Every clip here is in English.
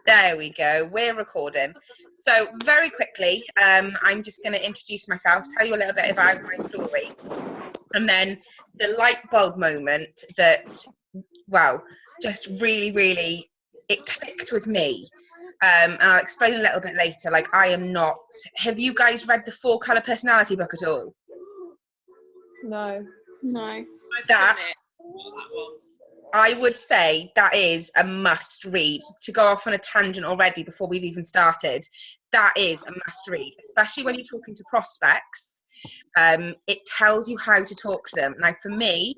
There we go. We're recording. So very quickly, I'm just going to introduce myself, tell you a little bit about my story, and then the light bulb moment that, well, just really, really, it clicked with me. And I'll explain a little bit later. Like, I am not. Have you guys read the 4-Colour Personality book at all? No. That, I would say that is a must read. To go off on a tangent already before we've even started, that is a must read, especially when you're talking to prospects. It tells you how to talk to them. Now, for me,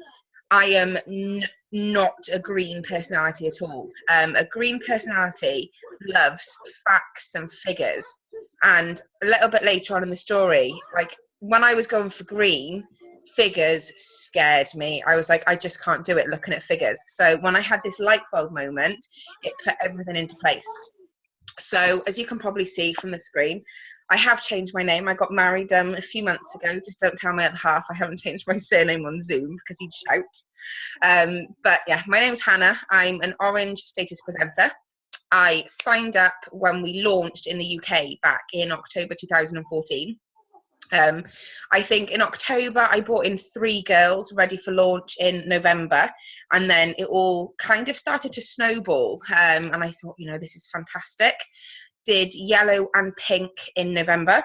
I am not a green personality at all. A green personality loves facts and figures. And a little bit later on in the story, like when I was going for green, figures scared me. I was like, I just can't do it looking at figures. So when I had this light bulb moment, it put everything into place. So as you can probably see from the screen, I have changed my name. I got married a few months ago. Just don't tell my other half I haven't changed my surname on Zoom because he'd shout. But yeah, my name's Hannah. I'm an Orange status presenter. I signed up when we launched in the UK back in October 2014. I think in October I brought in 3 girls ready for launch in November, and then it all kind of started to snowball, and I thought, you know, this is fantastic. Did yellow and pink in November,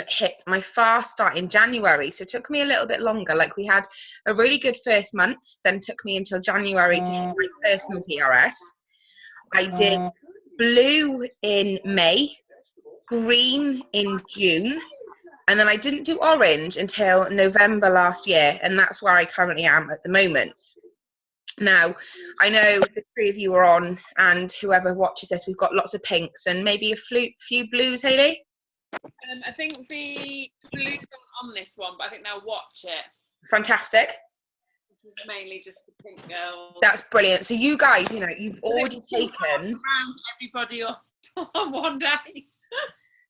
hit my fast start in January, so it took me a little bit longer. Like, we had a really good first month, then took me until January to hit my personal PRS. I did blue in May, green in June, and then I didn't do orange until November last year, and that's where I currently am at the moment. Now, I know the 3 of you are on, and whoever watches this, we've got lots of pinks and maybe a few blues. Hayley? I think the blues aren't on this one, but I think they'll watch it. Fantastic. Mainly just the pink girls. That's brilliant. So you guys, you know, you've already taken around everybody on one day.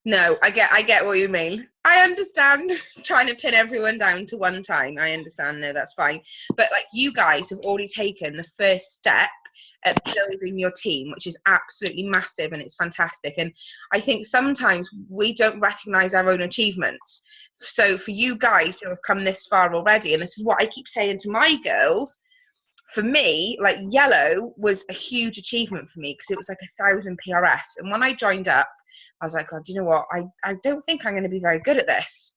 No, I get what you mean. I understand trying to pin everyone down to one time. I understand. No, that's fine. But like, you guys have already taken the first step at building your team, which is absolutely massive, and it's fantastic. And I think sometimes we don't recognize our own achievements. So for you guys to have come this far already, and this is what I keep saying to my girls, for me, like, yellow was a huge achievement for me because it was like 1,000 PRS. And when I joined up, I was like, oh, do you know what? I don't think I'm going to be very good at this.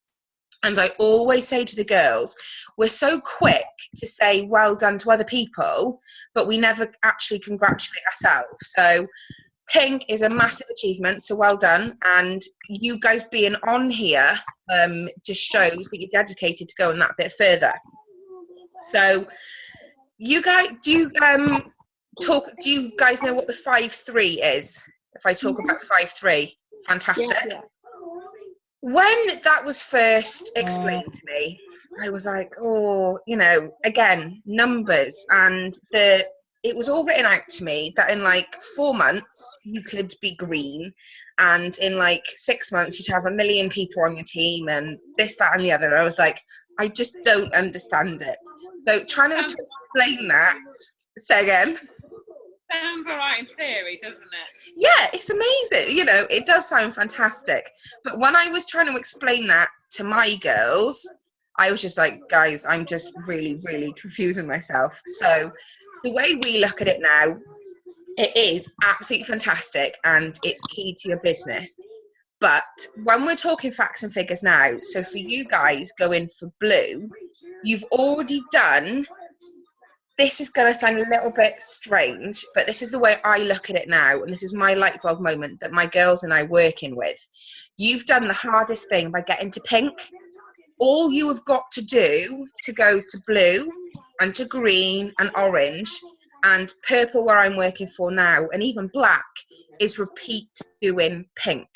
And I always say to the girls, we're so quick to say well done to other people, but we never actually congratulate ourselves. So pink is a massive achievement, so well done. And you guys being on here just shows that you're dedicated to going that bit further. So you guys, do you guys know what the 5-3 is? If I talk about 5-3, fantastic. Yeah. When that was first explained to me, I was like, oh, you know, again, numbers, and it was all written out to me that in like 4 months you could be green, and in like 6 months you'd have 1 million people on your team, and this, that, and the other. I was like, I just don't understand it. So trying to explain that, say again. Sounds all right in theory, doesn't it? Yeah, it's amazing. You know, it does sound fantastic. But when I was trying to explain that to my girls, I was just like, guys, I'm just really, really confusing myself. So the way we look at it now, it is absolutely fantastic and it's key to your business. But when we're talking facts and figures now, so for you guys going for blue, you've already done, this is going to sound a little bit strange, but this is the way I look at it now, and this is my light bulb moment that my girls and I are working with. You've done the hardest thing by getting to pink. All you have got to do to go to blue and to green and orange and purple, where I'm working for now, and even black, is repeat doing pink.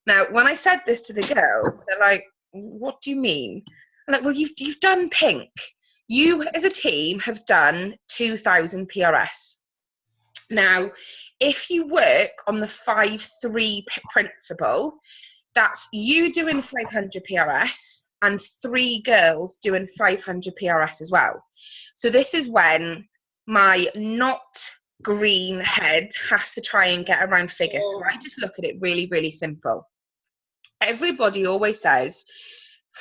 Now, when I said this to the girls, they're like, what do you mean? I'm like, well, you've done pink. You, as a team, have done 2,000 PRS. Now, if you work on the 5-3 principle, that's you doing 500 PRS and 3 girls doing 500 PRS as well. So this is when my not green head has to try and get around figures. So I just look at it really, really simple. Everybody always says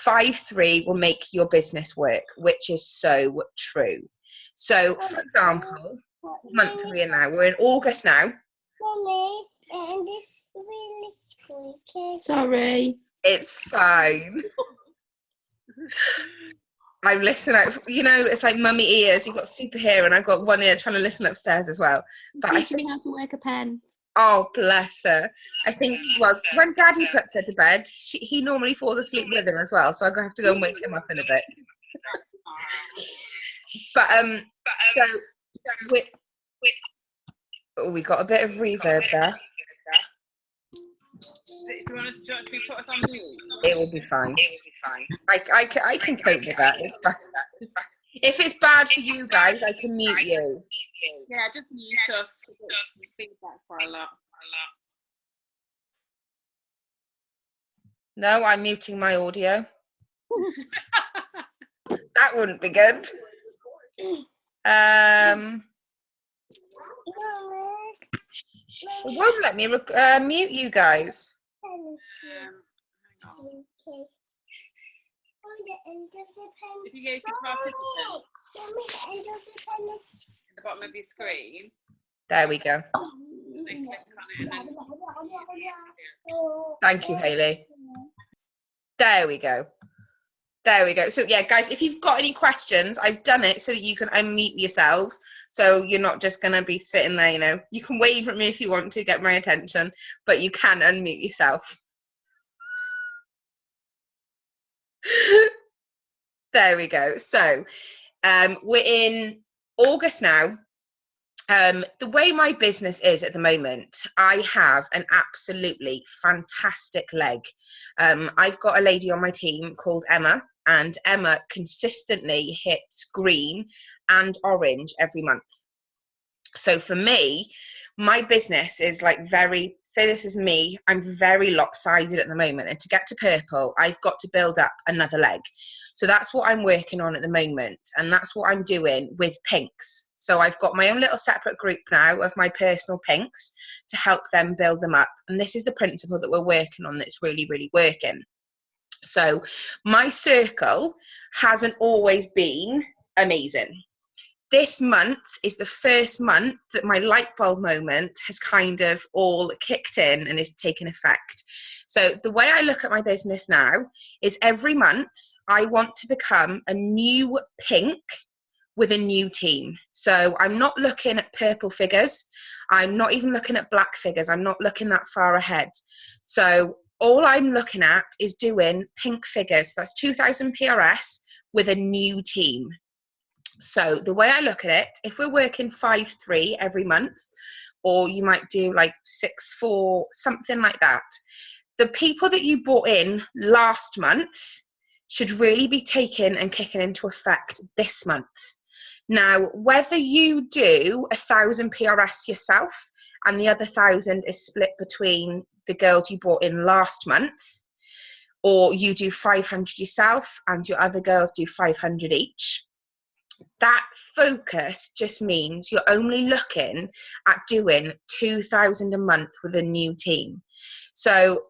5-3 will make your business work, which is so true. So, for example, month are we in now? We're in August now. Mommy, and this really squeaky. Sorry. It's fine. I'm listening out. You know, it's like mummy ears. You've got super hair, and I've got one ear trying to listen upstairs as well. But Teaching me how to work a pen. oh, bless her. I think, well, when Daddy puts her to bed, he normally falls asleep with him as well. So I'm going to have to go and wake him up in a bit. But, we got a bit of reverb there. Do you want to put us on mute? It will be fine. I can cope with that. It's fine. If it's bad for you guys, I can mute you. Yeah, just mute us. It's feedback for a lot. No, I'm muting my audio. That wouldn't be good. It won't let me mute you guys. If you go to participants at the bottom of your screen, there we go. then click on it and then Thank you, Hayley. There we go. There we go. So yeah, guys, if you've got any questions, I've done it so that you can unmute yourselves. So you're not just going to be sitting there, you know. You can wave at me if you want to get my attention, but you can unmute yourself. There we go. So we're in August now. The way my business is at the moment, I have an absolutely fantastic leg. I've got a lady on my team called Emma, and Emma consistently hits green and orange every month. So for me, my business is like very, say this is me, I'm very lopsided at the moment, and to get to purple, I've got to build up another leg. So that's what I'm working on at the moment, and that's what I'm doing with pinks. So I've got my own little separate group now of my personal pinks to help them build them up. And this is the principle that we're working on that's really, really working. So my circle hasn't always been amazing. This month is the first month that my light bulb moment has kind of all kicked in and is taking effect. So the way I look at my business now is every month I want to become a new pink with a new team. So I'm not looking at purple figures. I'm not even looking at black figures. I'm not looking that far ahead. So all I'm looking at is doing pink figures. That's 2,000 PRS with a new team. So the way I look at it, if we're working 5-3 every month, or you might do like 6-4, something like that, the people that you brought in last month should really be taken and kicking into effect this month. Now, whether you do 1,000 PRS yourself and the other 1,000 is split between the girls you brought in last month, or you do 500 yourself and your other girls do 500 each, that focus just means you're only looking at doing 2,000 a month with a new team. So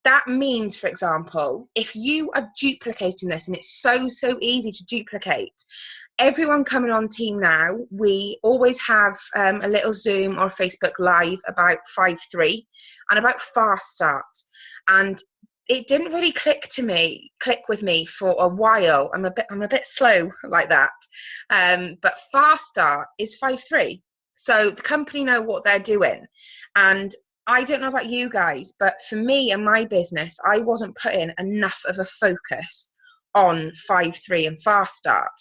that means, for example, if you are duplicating this, and it's so easy to duplicate, everyone coming on team now, we always have a little Zoom or Facebook live about 5-3 and about fast start. And it didn't really click with me for a while. I'm a bit slow like that. But fast start is 5-3. So the company know what they're doing. And I don't know about you guys, but for me and my business, I wasn't putting enough of a focus on 5-3 and fast start.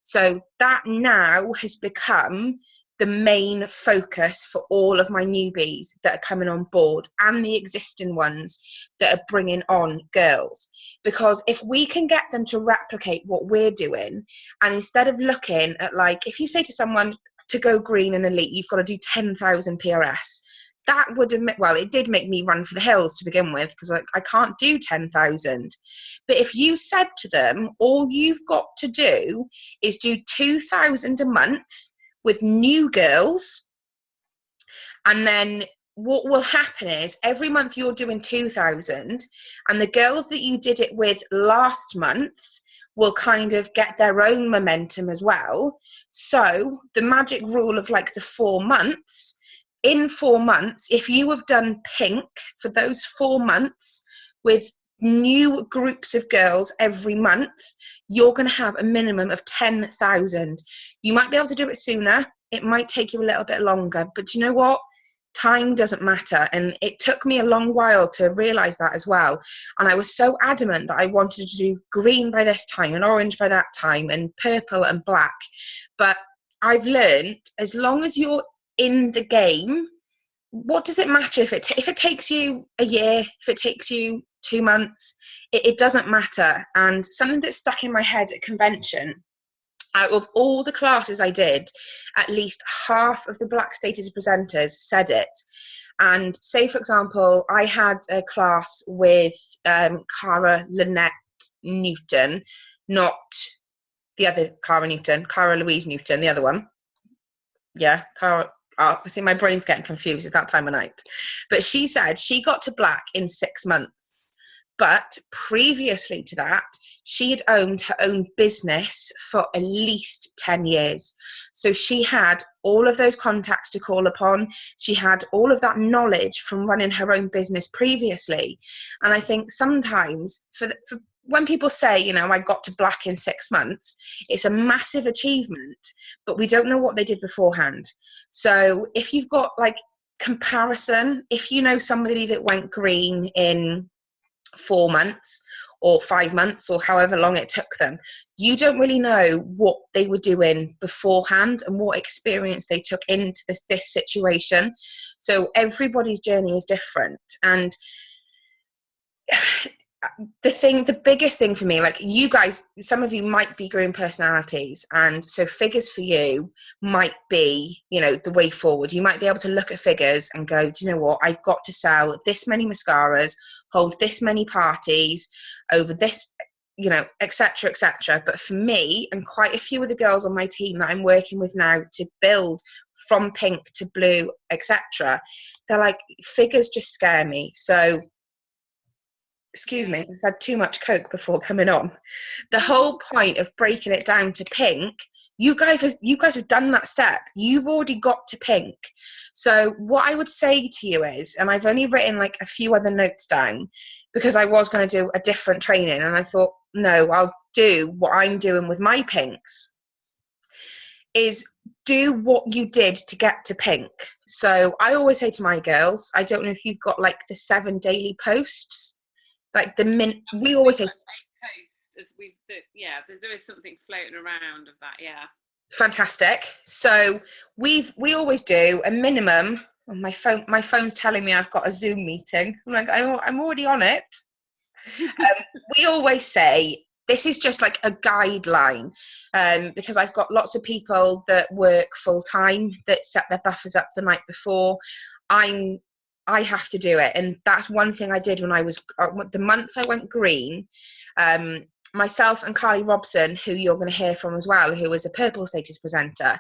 So that now has become the main focus for all of my newbies that are coming on board and the existing ones that are bringing on girls. Because if we can get them to replicate what we're doing, and instead of looking at, like, if you say to someone to go green and elite, you've got to do 10,000 PRS, that would admit, well, it did make me run for the hills to begin with, because I can't do 10,000. But if you said to them, all you've got to do is do 2,000 a month with new girls, And then what will happen is every month you're doing 2,000, and the girls that you did it with last month will kind of get their own momentum as well. So the magic rule of like the 4 months, in 4 months, if you have done pink for those 4 months with new groups of girls every month, you're going to have a minimum of 10,000. You might be able to do it sooner. It might take you a little bit longer, but you know what? Time doesn't matter. And it took me a long while to realize that as well. And I was so adamant that I wanted to do green by this time and orange by that time and purple and black. But I've learned, as long as you're in the game, what does it matter if it takes you a year, if it takes you 2 months? It doesn't matter. And something that stuck in my head at convention, out of all the classes I did, at least half of the Black Status presenters said it. And say, for example, I had a class with Cara Lynette Newton, not the other Cara Newton, Cara Louise Newton, the other one. Yeah, Cara. Oh, I see my brain's getting confused at that time of night. But she said she got to black in 6 months. But previously to that, she had owned her own business for at least 10 years. So she had all of those contacts to call upon. She had all of that knowledge from running her own business previously. And I think sometimes for when people say, you know, I got to black in 6 months, it's a massive achievement, but we don't know what they did beforehand. So if you've got like comparison, if you know somebody that went green in 4 months or 5 months or however long it took them, you don't really know what they were doing beforehand and what experience they took into this situation. So everybody's journey is different. And the biggest thing for me, like you guys, some of you might be green personalities, and so figures for you might be, you know, the way forward. You might be able to look at figures and go, do you know what, I've got to sell this many mascaras, hold this many parties over this, you know, etc., etc. But for me and quite a few of the girls on my team that I'm working with now to build from pink to blue, etc., they're like, figures just scare me. So excuse me, I've had too much Coke before coming on. The whole point of breaking it down to pink, you guys have done that step. You've already got to pink. So what I would say to you is, and I've only written like a few other notes down because I was going to do a different training, and I thought, no, I'll do what I'm doing with my pinks, is do what you did to get to pink. So I always say to my girls, I don't know if you've got like the 7 daily posts. Like we always say, there is something floating around of that. Yeah, fantastic. So we always do a minimum. Oh, my phone's telling me I've got a Zoom meeting. I'm like, I'm already on it. We always say this is just like a guideline, because I've got lots of people that work full time that set their buffers up the night before. I have to do it, and that's one thing I did when I was the month I went green. Myself and Carly Robson, who you're going to hear from as well, who was a purple status presenter,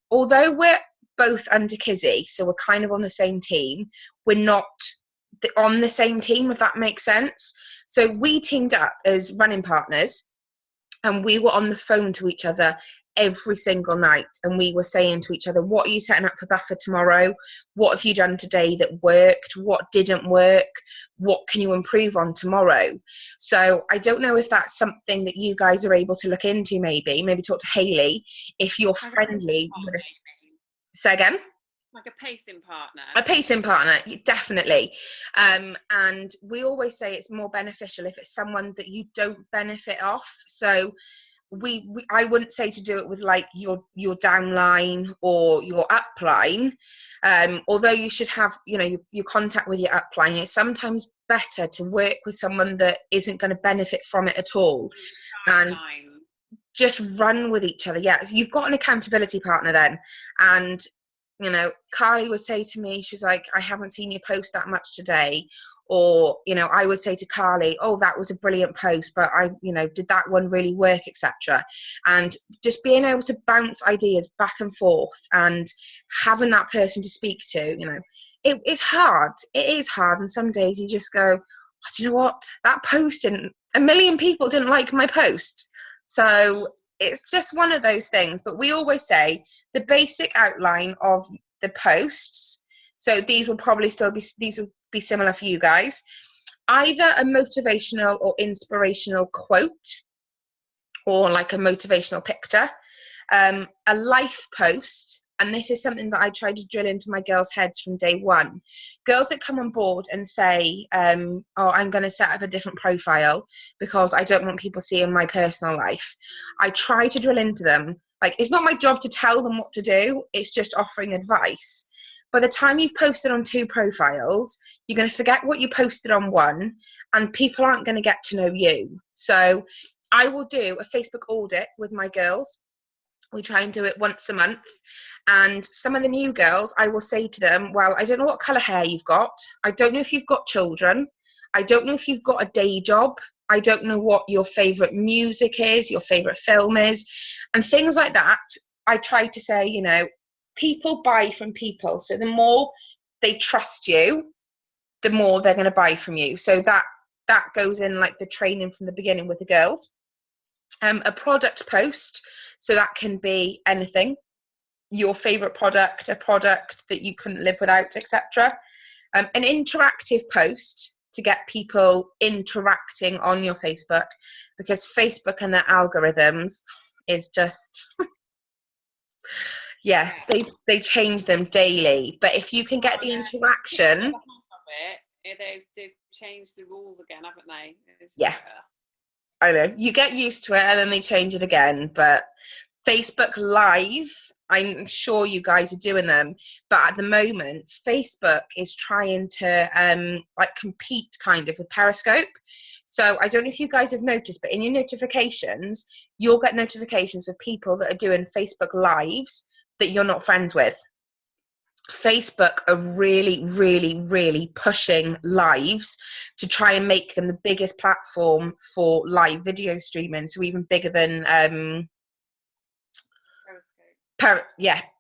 although we're both under Kizzy, so we're kind of on the same team, we're not on the same team, if that makes sense. So we teamed up as running partners, and we were on the phone to each other every single night, and we were saying to each other, what are you setting up for buffer tomorrow? What have you done today that worked? What didn't work? What can you improve on tomorrow? So I don't know if that's something that you guys are able to look into. Maybe talk to Hayley if you're friendly with a... Say again? Like a pacing partner. A pacing partner, definitely. And we always say it's more beneficial if it's someone that you don't benefit off. So I wouldn't say to do it with like your downline or your upline, although you should have, you know, your contact with your upline. It's sometimes better to work with someone that isn't going to benefit from it at all, and just run with each other. Yeah, you've got an accountability partner then. And you know, Carly would say to me, she was like, I haven't seen you post that much today, Or, you know, I would say to Carly, oh, that was a brilliant post, but did that one really work, etc. And just being able to bounce ideas back and forth and having that person to speak to, it is hard. It is hard. And some days you just go, oh, do you know what? That post didn't, a million people didn't like my post. So it's just one of those things. But we always say the basic outline of the posts. So these will be similar for you guys. Either a motivational or inspirational quote, or like a motivational picture, a life post. And this is something that I try to drill into my girls' heads from day one. Girls that come on board and say, oh, I'm going to set up a different profile because I don't want people seeing my personal life. I try to drill into them. Like, it's not my job to tell them what to do. It's just offering advice. By the time you've posted on 2 profiles, you're going to forget what you posted on one, and people aren't going to get to know you. So I will do a Facebook audit with my girls. We try and do it once a month. And some of the new girls, I will say to them, well, I don't know what colour hair you've got. I don't know if you've got children. I don't know if you've got a day job. I don't know what your favourite music is, your favourite film is, and things like that. I try to say, people buy from people. So the more they trust you, the more they're going to buy from you. So that goes in like the training from the beginning with the girls. A product post. So that can be anything. Your favorite product, a product that you couldn't live without, etc. An interactive post to get people interacting on your Facebook, because Facebook and their algorithms is just they change them daily. But if you can get the interaction, they've changed the rules again, haven't they? I know, you get used to it and then they change it again. But Facebook Live, I'm sure you guys are doing them, but at the moment Facebook is trying to compete kind of with Periscope. So I don't know if you guys have noticed, but in your notifications you'll get notifications of people that are doing Facebook Lives that you're not friends with. Facebook are really, really, really pushing lives to try and make them the biggest platform for live video streaming, so even bigger than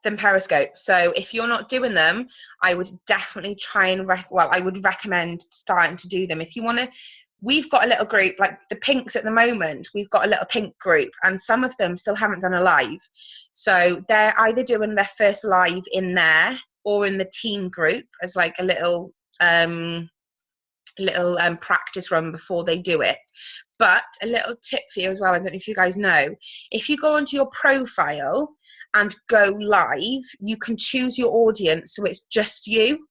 than Periscope. So if you're not doing them, I would definitely try and I would recommend starting to do them. If you want to, we've got a little group, like the Pinks at the moment, we've got a little Pink group, and some of them still haven't done a live. So they're either doing their first live in there or in the team group as like a little practice run before they do it. But a little tip for you as well, I don't know if you guys know, if you go onto your profile and go live, you can choose your audience so it's just you.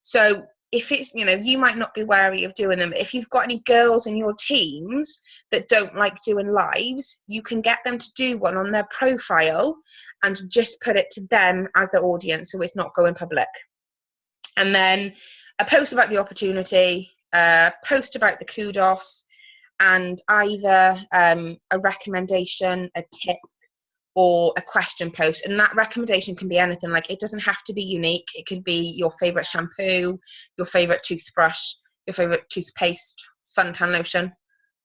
So if it's, you might not be wary of doing them, but if you've got any girls in your teams that don't like doing lives, you can get them to do one on their profile and just put it to them as their audience so it's not going public. And then a post about the opportunity, a post about the kudos, and either a recommendation, a tip, or a question post. And that recommendation can be anything. Like, it doesn't have to be unique. It could be your favorite shampoo, your favorite toothbrush, your favorite toothpaste, suntan lotion,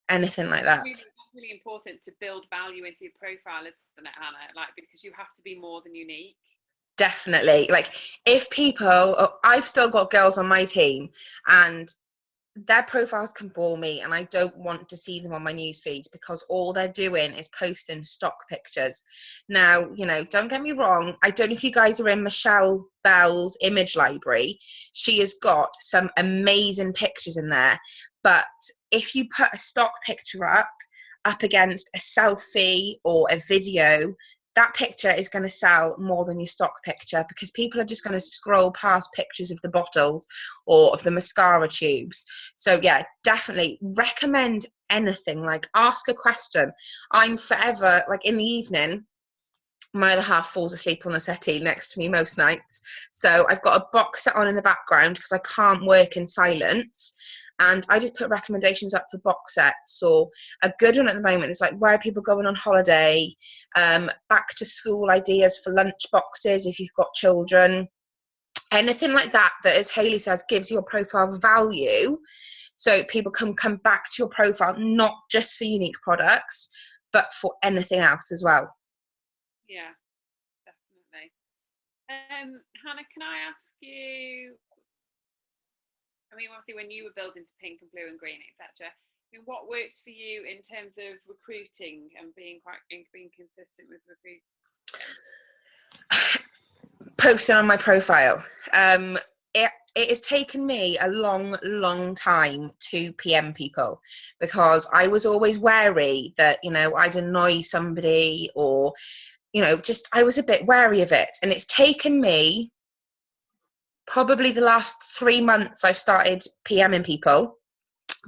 anything like that. It's really important to build value into your profile, isn't it, Hannah? Like, because you have to be more than unique. Definitely. Like, if people, I've still got girls on my team and their profiles can bore me, and I don't want to see them on my newsfeed because all they're doing is posting stock pictures. Now, don't get me wrong, I don't know if you guys are in Michelle Bell's image library. She has got some amazing pictures in there, but if you put a stock picture up against a selfie or a video, that picture is going to sell more than your stock picture, because people are just going to scroll past pictures of the bottles or of the mascara tubes. So yeah, definitely recommend anything. Like, ask a question. I'm forever, like, in the evening, my other half falls asleep on the settee next to me most nights. So I've got a box set on in the background because I can't work in silence. And I just put recommendations up for box sets. Or a good one at the moment is like, where are people going on holiday, back to school ideas for lunch boxes if you've got children, anything like that, that, as Hayley says, gives your profile value, so people can come back to your profile, not just for unique products, but for anything else as well. Yeah, definitely. Hannah, can I ask you, I mean, obviously when you were building to pink and blue and green, etc., I mean, what worked for you in terms of recruiting and being consistent with recruiting? Posting on my profile. It has taken me a long time to PM people, because I was always wary that, you know, I'd annoy somebody, or, you know, just I was a bit wary of it. And it's taken me probably the last 3 months I've started PMing people.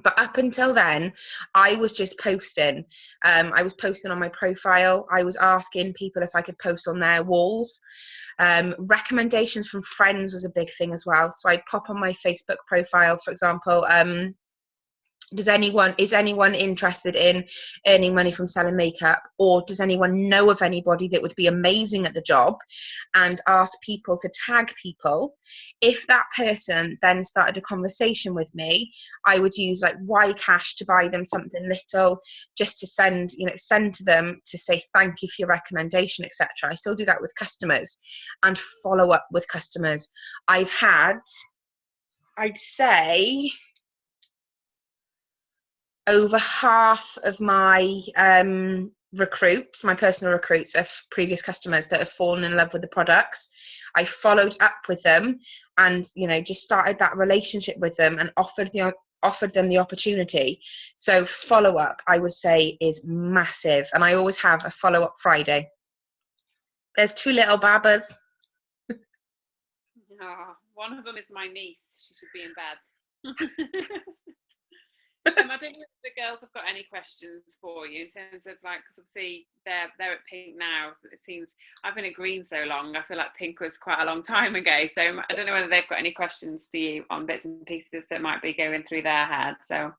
But up until then, I was just posting. I was posting on my profile. I was asking people if I could post on their walls. Recommendations from friends was a big thing as well. So I'd pop on my Facebook profile, for example, is anyone interested in earning money from selling makeup, or does anyone know of anybody that would be amazing at the job, and ask people to tag people. If that person then started a conversation with me, I would use like YCash to buy them something little, just to send to them to say thank you for your recommendation, etc. I still do that with customers, and follow up with customers. I've had, I'd say, over half of my recruits, my personal recruits, are previous customers that have fallen in love with the products. I followed up with them, and just started that relationship with them, and offered them the opportunity. So follow up, I would say, is massive, and I always have a follow up Friday. There's 2 little babbas. Oh, one of them is my niece. She should be in bed. I don't know if the girls have got any questions for you in terms of, like, because obviously they're at pink now. So it seems, I've been at green so long, I feel like pink was quite a long time ago. So I don't know whether they've got any questions for you on bits and pieces that might be going through their head. So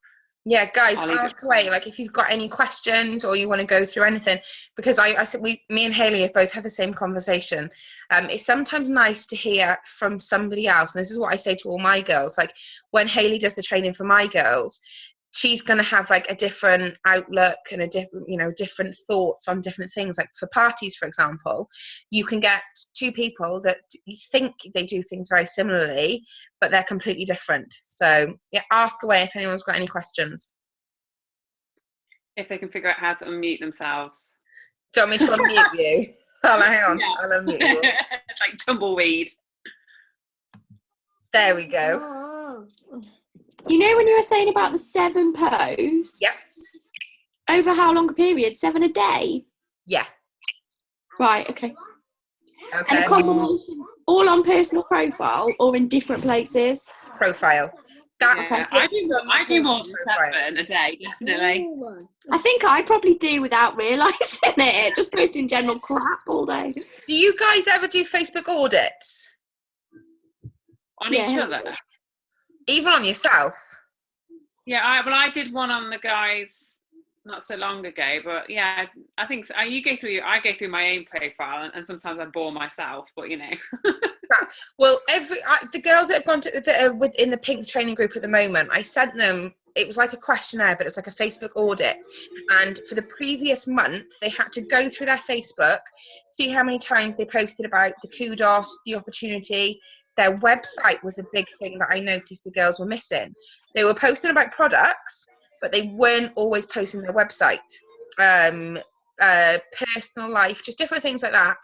yeah, guys, ask away. Like, if you've got any questions or you want to go through anything, because I said me and Hayley have both had the same conversation. It's sometimes nice to hear from somebody else, and this is what I say to all my girls. Like, when Hayley does the training for my girls, she's going to have like a different outlook and a different thoughts on different things. Like for parties, for example, you can get 2 people that you think they do things very similarly, but they're completely different. So yeah, ask away if anyone's got any questions. If they can figure out how to unmute themselves. Do you want me to unmute you? Oh, hang on. Yeah. I'll unmute you. It's like tumbleweed. There we go. You know when you were saying about the 7 posts? Yep. Over how long a period? 7 a day? Yeah. Right, okay. And a combination, all on personal profile or in different places? Profile. That's I do more than 7 a day, definitely. I think I probably do without realising it. Just posting general crap all day. Do you guys ever do Facebook audits? On each other? Even on yourself? Yeah, I did one on the guys not so long ago, but yeah, I think so. I go through my own profile, and sometimes I bore myself, but Well, the girls that have that are within the pink training group at the moment, I sent them, it was like a questionnaire, but it was like a Facebook audit, and for the previous month they had to go through their Facebook, see how many times they posted about the kudos, the opportunity. Their website was a big thing that I noticed the girls were missing. They were posting about products, but they weren't always posting their website. Personal life, just different things like that.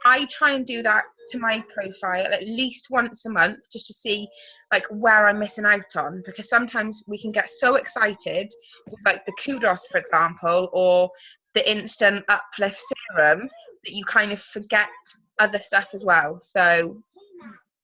I try and do that to my profile at least once a month, just to see like where I'm missing out on, because sometimes we can get so excited with like the kudos, for example, or the instant uplift serum, that you kind of forget other stuff as well. So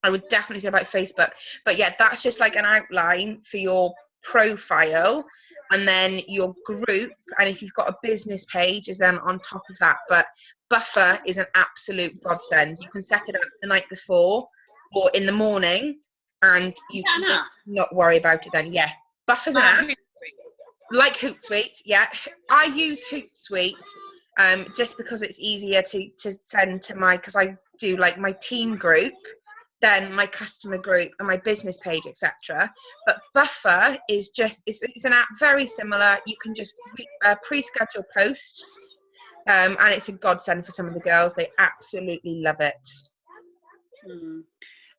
I would definitely say about Facebook. But yeah, that's just like an outline for your profile, and then your group, and if you've got a business page, is then on top of that. But Buffer is an absolute godsend. You can set it up the night before or in the morning, and you can not worry about it then. Yeah, Buffer's an app. Like Hootsuite, yeah. I use Hootsuite just because it's easier to send to because I do like my team group. then my customer group and my business page, etc. But Buffer is just, it's an app very similar. You can just pre-schedule posts, and it's a godsend for some of the girls. They absolutely love it.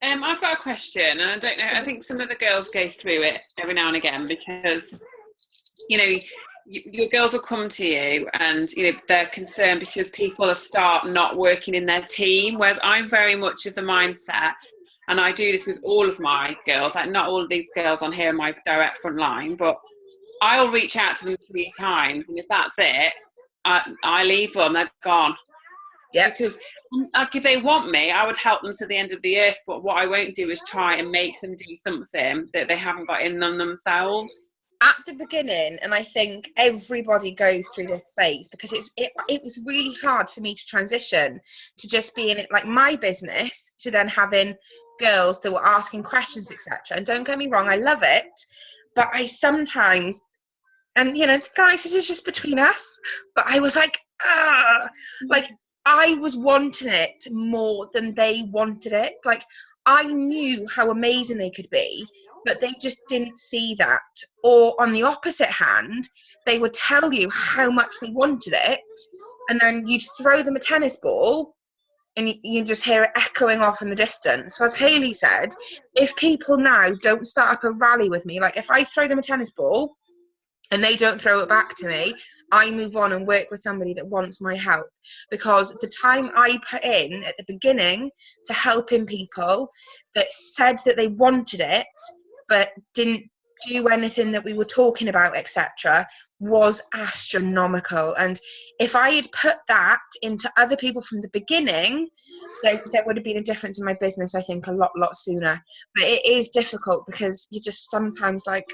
I've got a question, and I don't know, I think some of the girls go through it every now and again, because, you know, your girls will come to you and, you know, they're concerned because people start not working in their team, whereas I'm very much of the mindset, and I do this with all of my girls, like not all of these girls on here in my direct front line, but I'll reach out to them 3 times, and if that's it, I leave them, they're gone. Yeah. Because like if they want me, I would help them to the end of the earth, but what I won't do is try and make them do something that they haven't got in them themselves. At the beginning, and I think everybody goes through this phase, because it was really hard for me to transition to just being like my business to then having girls that were asking questions, etc. And don't get me wrong, I love it, but I sometimes, and you know, guys, this is just between us, but I was like, like I was wanting it more than they wanted it. Like I knew how amazing they could be, but they just didn't see that. Or on the opposite hand, they would tell you how much they wanted it, and then you'd throw them a tennis ball and you just hear it echoing off in the distance. So as Hayley said, if people now don't start up a rally with me, like if I throw them a tennis ball and they don't throw it back to me, I move on and work with somebody that wants my help, because the time I put in at the beginning to helping people that said that they wanted it but didn't do anything that we were talking about, etc., was astronomical. And if I had put that into other people from the beginning, there would have been a difference in my business, I think, a lot sooner. But it is difficult because you just sometimes like,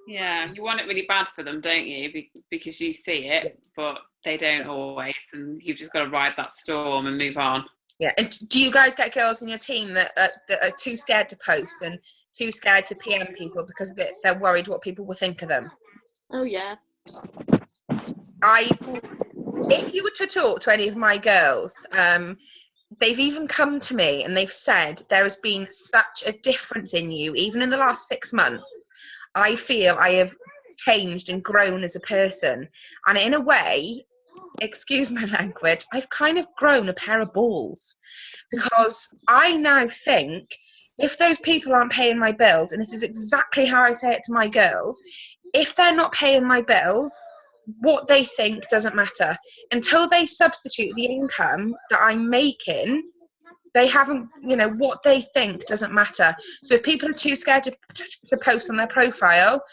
yeah, you want it really bad for them, don't you? Because you see it, but they don't always, and you've just got to ride that storm and move on. Yeah. And do you guys get girls in your team that are too scared to post and too scared to PM people because they're worried what people will think of them? Oh yeah. If you were to talk to any of my girls, they've even come to me and they've said there has been such a difference in you, even in the last 6 months. I feel I have changed and grown as a person, and in a way, excuse my language, I've kind of grown a pair of balls, because I now think if those people aren't paying my bills, and this is exactly how I say it to my girls, if they're not paying my bills, what they think doesn't matter. Until they substitute the income that I'm making, they haven't, you know, what they think doesn't matter. So if people are too scared to post on their profile,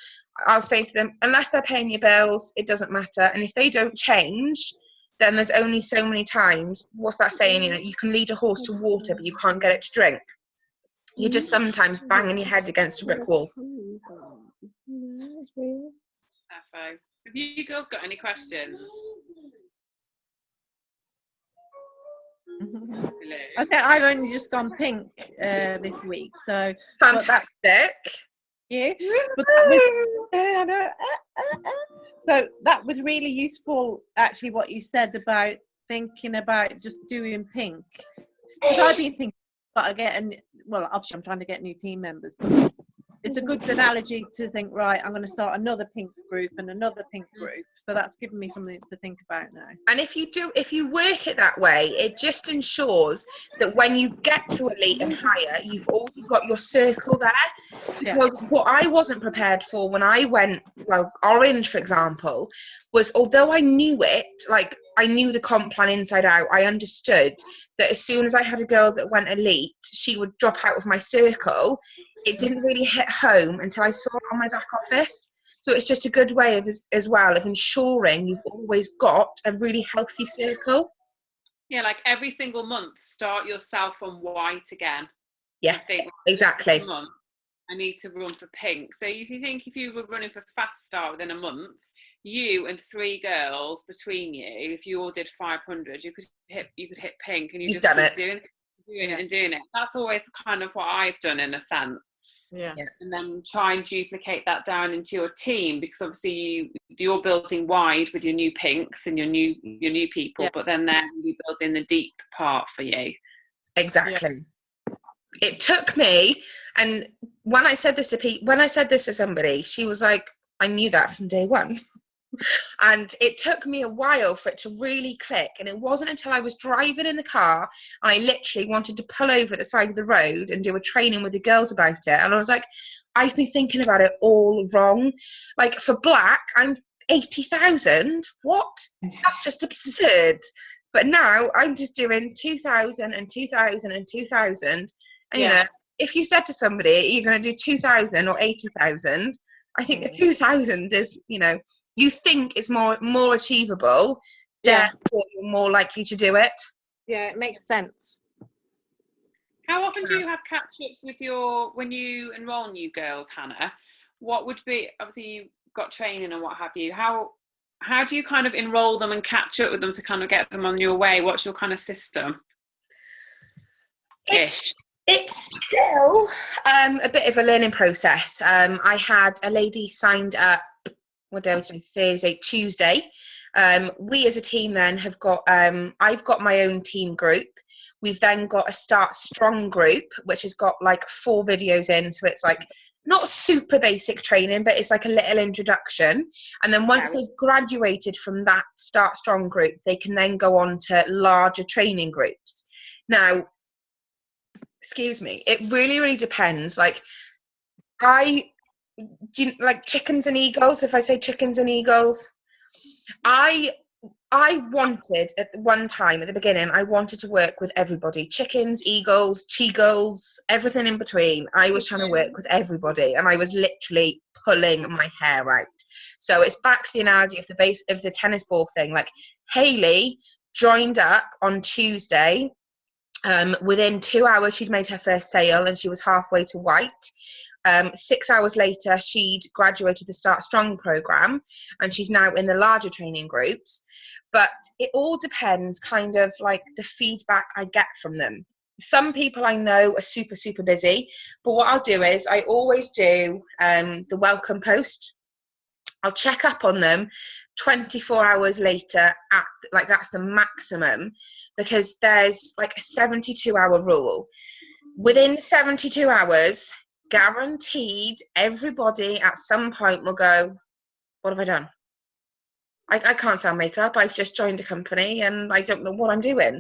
I'll say to them, unless they're paying your bills, it doesn't matter. And if they don't change, then there's only so many times, what's that saying, you know, you can lead a horse to water, but you can't get it to drink. You're just sometimes banging your head against a brick wall. Perfect. Have you girls got any questions? Okay, I've only just gone pink this week, so fantastic. Yeah, but that was, so that was really useful. Actually, what you said about thinking about just doing pink, because I've been thinking about getting. Well, obviously, I'm trying to get new team members, but it's a good analogy to think, right, I'm going to start another pink group and another pink group. So that's given me something to think about now. And if you work it that way, it just ensures that when you get to elite and higher, you've already got your circle there. Because what I wasn't prepared for when I went, well, Orange, for example, was although I knew it, like I knew the comp plan inside out, I understood that as soon as I had a girl that went elite, she would drop out of my circle. It didn't really hit home until I saw it on my back office. So it's just a good way of as well of ensuring you've always got a really healthy circle. Yeah, like every single month, start yourself on white again. Yeah, exactly. Month, I need to run for pink. So if you think if you were running for fast start within a month, you and 3 girls between you, if you all did 500, you could hit pink, and You've just done keep doing it. That's always kind of what I've done in a sense. Yeah. And then try and duplicate that down into your team, because obviously you're building wide with your new pinks and your new people, but then you build in the deep part for you. Exactly. It took me, and when I said this to somebody, she was like, I knew that from day one. And it took me a while for it to really click. And it wasn't until I was driving in the car and I literally wanted to pull over at the side of the road and do a training with the girls about it. And I was like, I've been thinking about it all wrong. Like for black, I'm 80,000. What? That's just absurd. But now I'm just doing 2,000 and 2,000 and 2,000. And, you know, if you said to somebody, you're going to do 2,000 or 80,000, I think the 2,000 is, you know, you think it's more achievable, therefore you're more likely to do it. Yeah, it makes sense. How often do you have catch-ups with when you enrol new girls, Hannah? What would be, obviously you've got training and what have you, how do you kind of enrol them and catch up with them to kind of get them on your way? What's your kind of system? It's still a bit of a learning process. I had a lady signed up, what day was it? Thursday, Tuesday. We as a team then have got, I've got my own team group. We've then got a Start Strong group, which has got like 4 videos in. So it's like not super basic training, but it's like a little introduction. And then once they've graduated from that Start Strong group, they can then go on to larger training groups. Now, excuse me, it really, really depends. Like do you like chickens and eagles? If I say chickens and eagles, I wanted at one time at the beginning, I wanted to work with everybody. Chickens, eagles, cheagles, everything in between. I was trying to work with everybody and I was literally pulling my hair out. So it's back to the analogy of the base of the tennis ball thing. Like Hayley joined up on Tuesday. Within 2 hours, she'd made her first sale and she was halfway to white. 6 hours later, she'd graduated the Start Strong program and she's now in the larger training groups. But it all depends kind of like the feedback I get from them. Some people I know are super, super busy, but what I'll do is I always do the welcome post. I'll check up on them 24 hours later at like that's the maximum, because there's like a 72-hour rule. Within 72 hours, guaranteed everybody at some point will go, what have I done? I can't sell makeup. I've just joined a company and I don't know what I'm doing.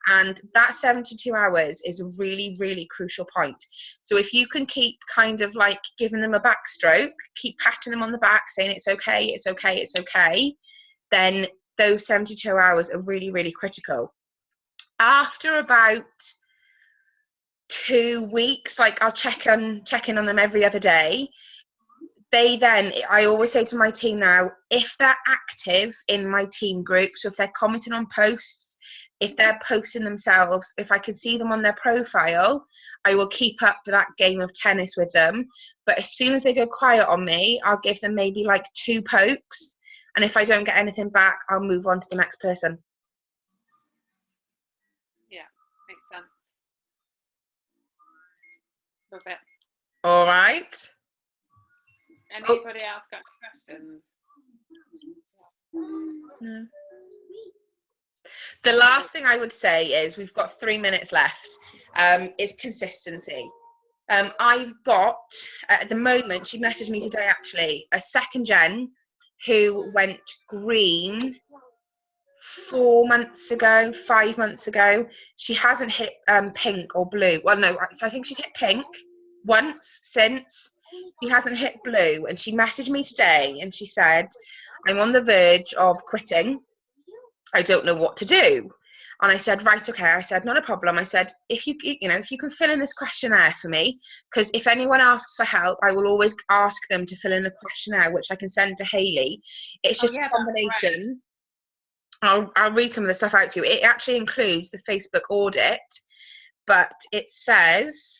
And that 72 hours is a really, really crucial point. So if you can keep kind of like giving them a backstroke, keep patting them on the back, saying it's okay, it's okay, it's okay, then those 72 hours are really, really critical. After about 2 weeks, like I'll check in on them every other day. I always say to my team now, if they're active in my team group, so if they're commenting on posts, if they're posting themselves, if I can see them on their profile, I will keep up that game of tennis with them. But as soon as they go quiet on me, I'll give them maybe like 2 pokes. And if I don't get anything back, I'll move on to the next person. Yeah, makes sense. Love it. All right. Anybody else got questions? No. The last thing I would say is we've got 3 minutes left, is consistency. I've got, at the moment, she messaged me today actually, a second gen who went green 4 months ago, 5 months ago. She hasn't hit pink or blue. Well, no, I think she's hit pink once since. She hasn't hit blue, and she messaged me today and she said, I'm on the verge of quitting. I don't know what to do. And I said, right, okay. I said, not a problem. I said, if you can fill in this questionnaire for me, because if anyone asks for help, I will always ask them to fill in a questionnaire, which I can send to Hayley. It's just a combination. I'll read some of the stuff out to you. It actually includes the Facebook audit, but it says,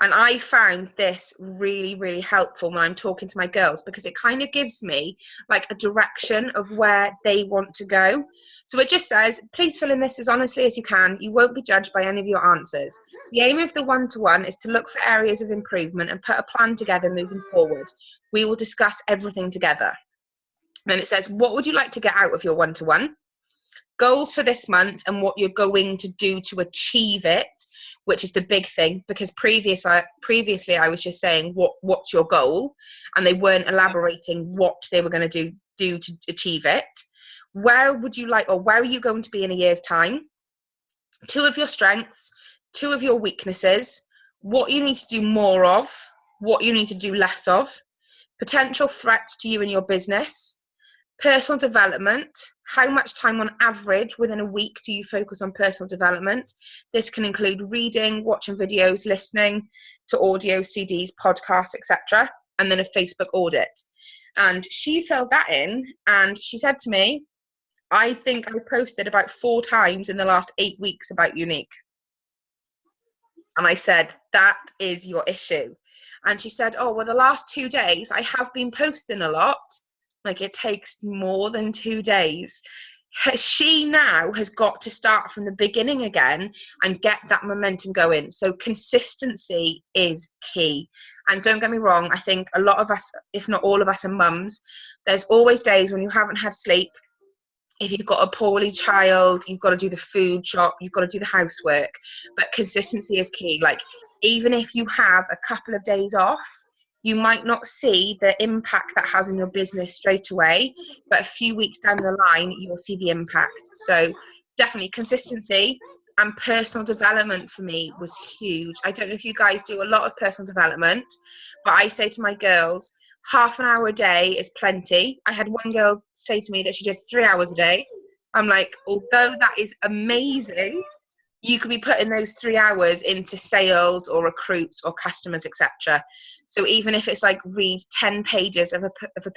and I found this really, really helpful when I'm talking to my girls, because it kind of gives me like a direction of where they want to go. So it just says, please fill in this as honestly as you can. You won't be judged by any of your answers. The aim of the one-to-one is to look for areas of improvement and put a plan together moving forward. We will discuss everything together. Then it says, what would you like to get out of your one-to-one? goals for this month and what you're going to do to achieve it, which is the big thing, because previously I was just saying what's your goal, and they weren't elaborating what they were going to do to achieve it. Where would you like, or where are you going to be in a year's time? 2 of your strengths, 2 of your weaknesses, what you need to do more of, what you need to do less of, potential threats to you and your business, personal development, how much time on average within a week do you focus on personal development? This can include reading, watching videos, listening to audio, CDs, podcasts, etc. And then a Facebook audit. And she filled that in, and she said to me, I think I've posted about 4 times in the last 8 weeks about Unique. And I said, that is your issue. And she said, oh, well, the last 2 days I have been posting a lot. Like, it takes more than 2 days. She now has got to start from the beginning again and get that momentum going. So consistency is key. And don't get me wrong, I think a lot of us, if not all of us, are mums. There's always days when you haven't had sleep. If you've got a poorly child, you've got to do the food shop, you've got to do the housework. But consistency is key. Like, even if you have a couple of days off, you might not see the impact that has on your business straight away, but a few weeks down the line, you'll see the impact. So definitely consistency and personal development for me was huge. I don't know if you guys do a lot of personal development, but I say to my girls, half an hour a day is plenty. I had one girl say to me that she did 3 hours a day. I'm like, although that is amazing, you could be putting those 3 hours into sales or recruits or customers, etc. So even if it's like read 10 pages of a